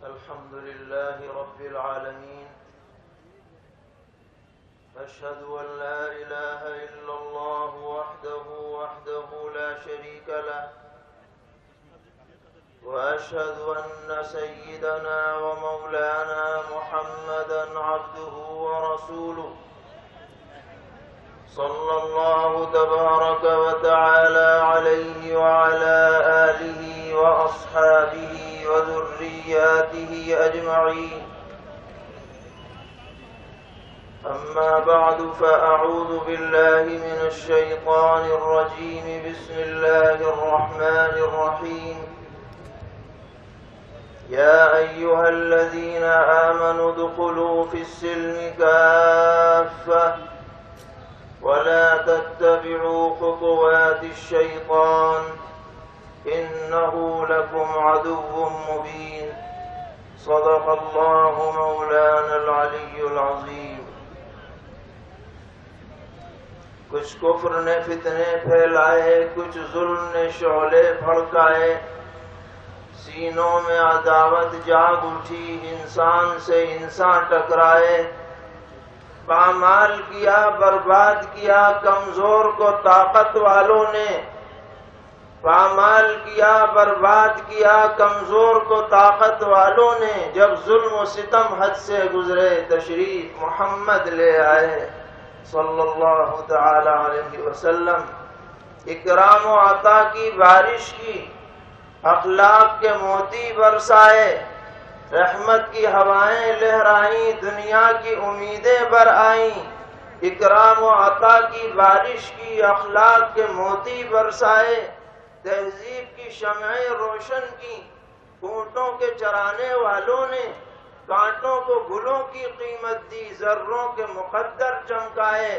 الحمد لله رب العالمين. أشهد أن لا إله إلا الله وحده لا شريك له، وأشهد أن سيدنا ومولانا محمدا عبده ورسوله، صلى الله تبارك وتعالى عليه وعلى آله وأصحابه وذرياته أجمعين. أما بعد فأعوذ بالله من الشيطان الرجيم. بسم الله الرحمن الرحيم. يا أيها الذين آمنوا ادخلوا في السلم كافة ولا تتبعوا خطوات الشيطان إنه لكم عدو مبين. صدق الله مولانا العلي العظيم. کچھ کفر نے فتنے پھیلائے، کچھ ظلم نے شعلے بھڑکائے، سینوں میں عداوت جاگ اٹھی، انسان سے انسان ٹکرائے، پامال کیا، برباد کیا کمزور کو طاقت والوں نے، پامال کیا، برباد کیا کمزور کو طاقت والوں نے. جب ظلم و ستم حد سے گزرے، تشریف محمد لے آئے صلی اللہ تعالی علیہ وسلم. اکرام و عطا کی بارش کی، اخلاق کے موتی برسائے، رحمت کی ہوائیں لہرائیں، دنیا کی امیدیں بر آئیں. اکرام و عطا کی بارش کی، اخلاق کے موتی برسائے، تہذیب کی شمعیں روشن کی. اونٹوں کے چرانے والوں نے کانٹوں کو گلوں کی قیمت دی، ذروں کے مقدر چمکائے.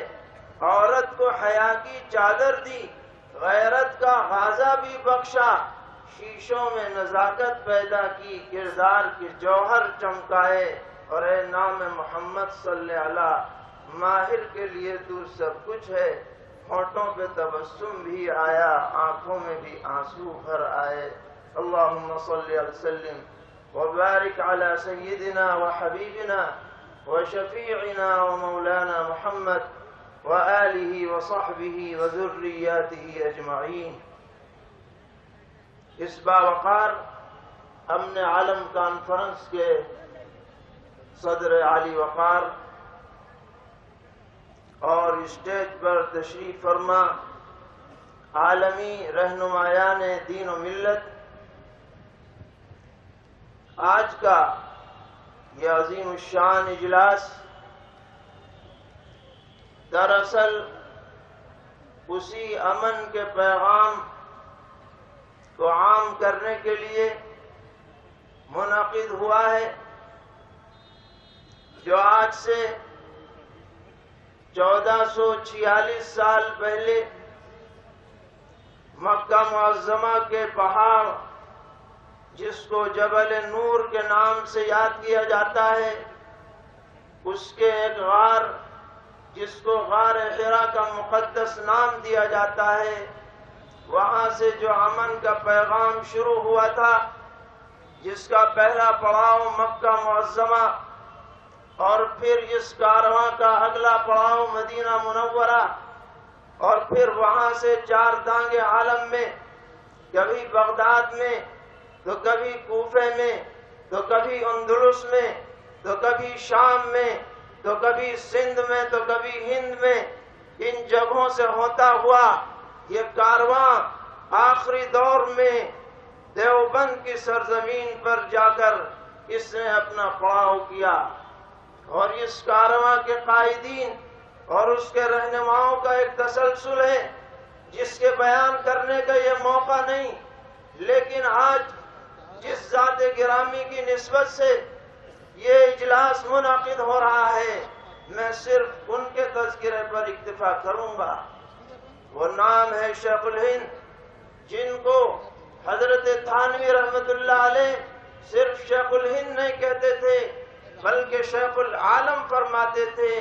عورت کو حیا کی چادر دی، غیرت کا غازہ بھی بخشا. شیشوں میں نزاکت پیدا کی، کردار کے جوہر چمکائے. اور اے نام محمد صلی اللہ، ماہر کے لیے تو سب کچھ ہے. ہونٹوں پہ تبسم بھی آیا، آنکھوں میں بھی آنسو بھر آئے. اللہم صلی وسلم وبارک علی سیدنا وحبیبنا وشفیعنا ومولانا محمد وآلہ وصحبہ وذریاتہ اجمعین. اس باوقار امن عالم کانفرنس کے صدر علی وقار اور اسٹیج پر تشریف فرما عالمی رہنمایان دین و ملت، آج کا یہ عظیم الشان اجلاس دراصل اسی امن کے پیغام کو عام کرنے کے لیے منعقد ہوا ہے جو آج سے 1446 سال پہلے مکہ معظمہ کے پہاڑ، جس کو جبل نور کے نام سے یاد کیا جاتا ہے، اس کے ایک غار جس کو غار حرا کا مقدس نام دیا جاتا ہے، وہاں سے جو امن کا پیغام شروع ہوا تھا، جس کا پہلا پڑاؤ مکہ معظمہ اور پھر اس کارواں کا اگلا پڑاؤ مدینہ منورہ، اور پھر وہاں سے 4 دانگ عالم میں، کبھی بغداد میں، تو کبھی کوفے میں، تو کبھی اندلس میں، تو کبھی شام میں، تو کبھی سندھ میں، تو کبھی ہند میں، ان جگہوں سے ہوتا ہوا یہ کارواں آخری دور میں دیوبند کی سرزمین پر جا کر اس نے اپنا پڑاؤ کیا. اور اس کارواں کے قائدین اور اس کے رہنماؤں کا ایک تسلسل ہے جس کے بیان کرنے کا یہ موقع نہیں، لیکن آج جس ذات گرامی کی نسبت سے یہ اجلاس منعقد ہو رہا ہے، میں صرف ان کے تذکرے پر اکتفا کروں گا. وہ نام ہے شیخ الہند، جن کو حضرت تھانوی رحمت اللہ علیہ صرف شیخ الہند نہیں کہتے تھے بلکہ شیخ العالم فرماتے تھے.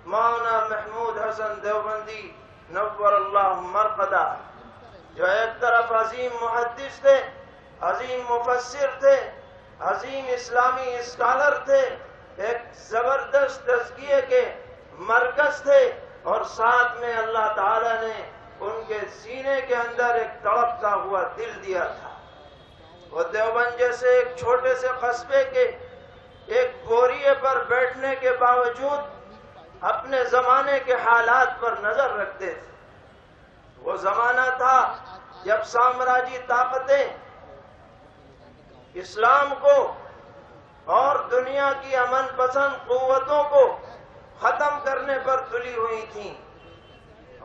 مولانا محمود حسن دیوبندی نور اللہ مرقدہ، جو ایک طرف عظیم محدث تھے، عظیم مفسر تھے، عظیم اسلامی اسکالر تھے، ایک زبردست تزکیے کے مرکز تھے، اور ساتھ میں اللہ تعالیٰ نے ان کے سینے کے اندر ایک تڑپتا ہوا دل دیا تھا۔ وہ دیوبند جیسے ایک چھوٹے سے قصبے کے ایک بوریے پر بیٹھنے کے باوجود اپنے زمانے کے حالات پر نظر رکھتے تھے۔ وہ زمانہ تھا جب سامراجی طاقتیں اسلام کو اور دنیا کی امن پسند قوتوں کو ختم کرنے پر تلی ہوئی تھیں،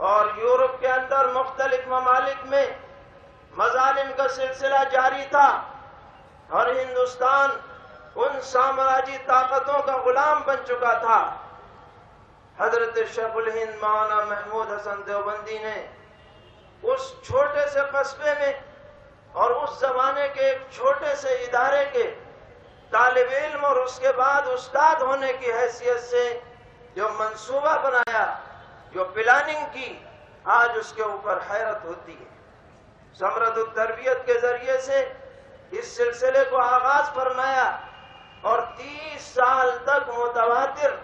اور یورپ کے اندر مختلف ممالک میں مظالم کا سلسلہ جاری تھا، اور ہندوستان ان سامراجی طاقتوں کا غلام بن چکا تھا۔ حضرت شیخ الہند مولانا محمود حسن دیوبندی نے اس چھوٹے سے قصبے میں اور اس زمانے کے ایک چھوٹے سے ادارے کے طالب علم اور اس کے بعد استاد ہونے کی حیثیت سے جو منصوبہ بنایا، جو پلاننگ کی، آج اس کے اوپر حیرت ہوتی ہے۔ ثمرۃ التربیت کے ذریعے سے اس سلسلے کو آغاز فرمایا، اور 30 سال تک متواتر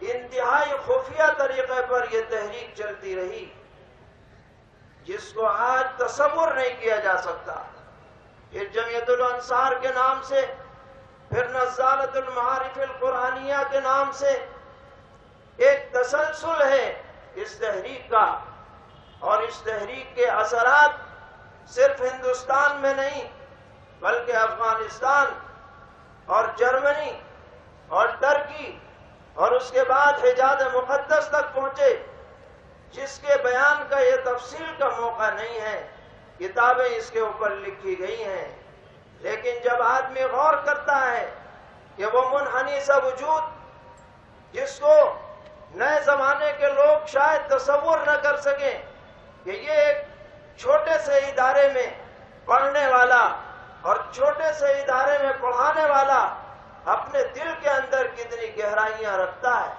انتہائی خفیہ طریقے پر یہ تحریک چلتی رہی، جس کو آج تصور نہیں کیا جا سکتا۔ پھر جمعیت الانصار کے نام سے، پھر نزالۃ المعارف القرآنیہ کے نام سے ایک تسلسل ہے اس تحریک کا، اور اس تحریک کے اثرات صرف ہندوستان میں نہیں بلکہ افغانستان اور جرمنی اور ترکی اور اس کے بعد حجاز مقدس تک پہنچے، جس کے بیان کا یہ تفصیل کا موقع نہیں ہے۔ کتابیں اس کے اوپر لکھی گئی ہیں، لیکن جب آدمی غور کرتا ہے کہ وہ منحنی سا وجود جس کو نئے زمانے کے لوگ شاید تصور نہ کر سکیں کہ یہ ایک چھوٹے سے ادارے میں پڑھنے والا اور چھوٹے سے ادارے میں پڑھانے والا اپنے دل کے اندر کتنی گہرائیاں رکھتا ہے۔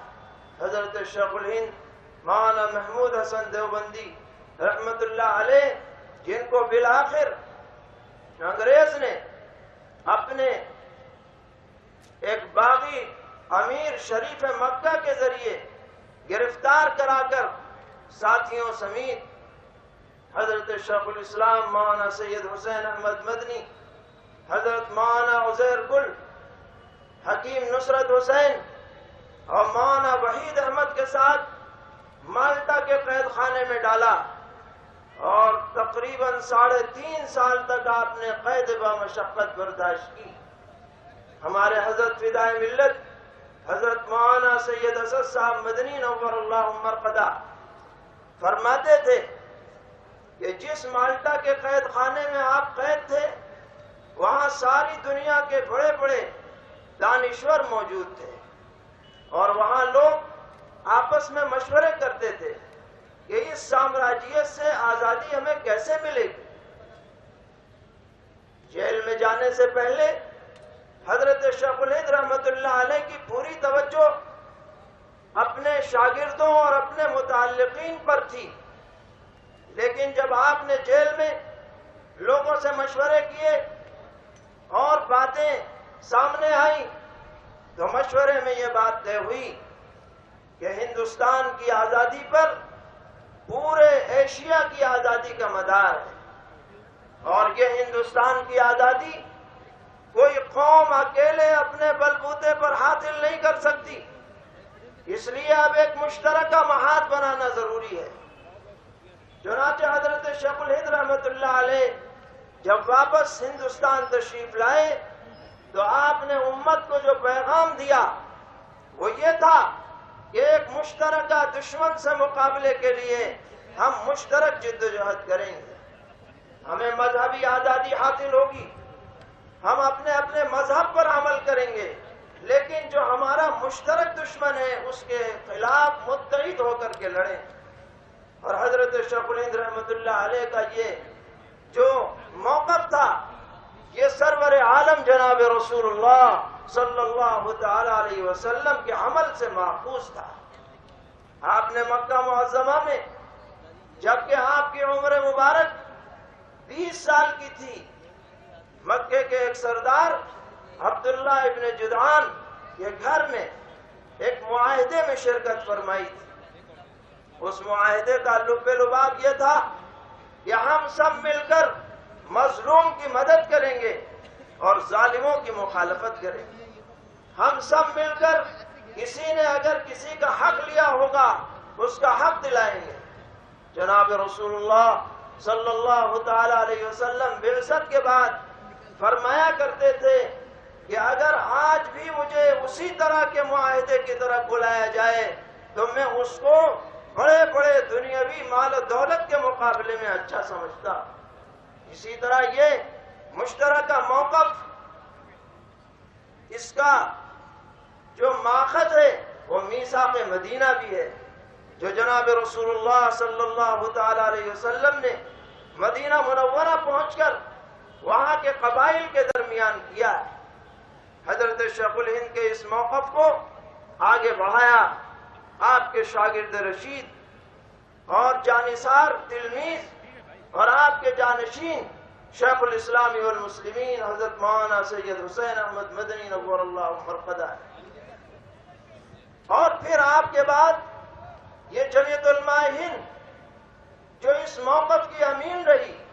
حضرت شیخ الہند مولانا محمود حسن دیوبندی رحمت اللہ علیہ، جن کو بالآخر انگریز نے اپنے ایک باغی امیر شریف مکہ کے ذریعے گرفتار کرا کر ساتھیوں سمیت حضرت شیخ الاسلام مولانا سید حسین احمد مدنی، حضرت مولانا عزیر گل، حکیم نصرت حسین اور مولانا وحید احمد کے ساتھ مالٹا کے قید خانے میں ڈالا، اور تقریباً 3.5 سال تک آپ نے قید بمشقت برداشت کی۔ ہمارے حضرت فدائے ملت حضرت مولانا سید اسد صاحب مدنی نور اللہ مرقدہ فرماتے تھے کہ جس مالٹا کے قید خانے میں آپ قید تھے، وہاں ساری دنیا کے بڑے بڑے دانشور موجود تھے، اور وہاں لوگ آپس میں مشورے کرتے تھے کہ اس سامراجیت سے آزادی ہمیں کیسے ملے گی۔ جیل میں جانے سے پہلے حضرت شیخ الہند رحمت اللہ علیہ کی پوری توجہ اپنے شاگردوں اور اپنے متعلقین پر تھی، لیکن جب آپ نے جیل میں لوگوں سے مشورے کیے اور باتیں سامنے آئیں تو مشورے میں یہ بات طے ہوئی کہ ہندوستان کی آزادی پر پورے ایشیا کی آزادی کا مدار ہے، اور یہ ہندوستان کی آزادی کوئی قوم اکیلے اپنے بلبوتے پر حاصل نہیں کر سکتی، اس لیے اب ایک مشترکہ محاذ بنانا ضروری ہے۔ چنانچہ حضرت شیخ الہند رحمت اللہ علیہ جب واپس ہندوستان تشریف لائے تو آپ نے امت کو جو پیغام دیا وہ یہ تھا کہ ایک مشترکہ دشمن سے مقابلے کے لیے ہم مشترک جدوجہد کریں گے، ہمیں مذہبی آزادی حاصل ہوگی، ہم اپنے اپنے مذہب پر عمل کریں گے، لیکن جو ہمارا مشترک دشمن ہے اس کے خلاف متحد ہو کر کے لڑیں۔ اور حضرت شیخ الہند رحمت اللہ علیہ کا یہ جو موقف تھا یہ سرور عالم جناب رسول اللہ صلی اللہ تعالی علیہ وسلم کے عمل سے ماخوذ تھا۔ آپ نے مکہ معظمہ میں جبکہ آپ کی عمر مبارک 20 سال کی تھی، مکے کے ایک سردار عبداللہ ابن جدعان کے گھر میں ایک معاہدے میں شرکت فرمائی تھی۔ اس معاہدے کا لب لباب یہ تھا کہ ہم سب مل کر مظلوم کی مدد کریں گے اور ظالموں کی مخالفت کریں گے۔ ہم سب مل کر کسی نے اگر کسی کا حق لیا ہوگا اس کا حق دلائیں گے۔ جناب رسول اللہ صلی اللہ تعالی علیہ وسلم بعثت کے بعد فرمایا کرتے تھے کہ اگر آج بھی مجھے اسی طرح کے معاہدے کی طرف بلایا جائے تو میں اس کو بڑے بڑے دنیاوی مال و دولت کے مقابلے میں اچھا سمجھتا۔ اسی طرح یہ مشترکہ موقف، اس کا جو ماخذ ہے وہ میثاق مدینہ بھی ہے، جو جناب رسول اللہ صلی اللہ تعالی علیہ وسلم نے مدینہ منورہ پہنچ کر وہاں کے قبائل کے درمیان کیا ہے۔ حضرت شیخ الہند کے اس موقف کو آگے بڑھایا آپ کے شاگرد رشید اور جانثار تلمیذ اور آپ کے جانشین شیخ الاسلام والمسلمین حضرت مولانا سید حسین احمد مدنی نور اللہ مرقدہ ہے۔ اور پھر آپ کے بعد یہ جمعیت علماء ہند جو اس موقف کی امین رہی،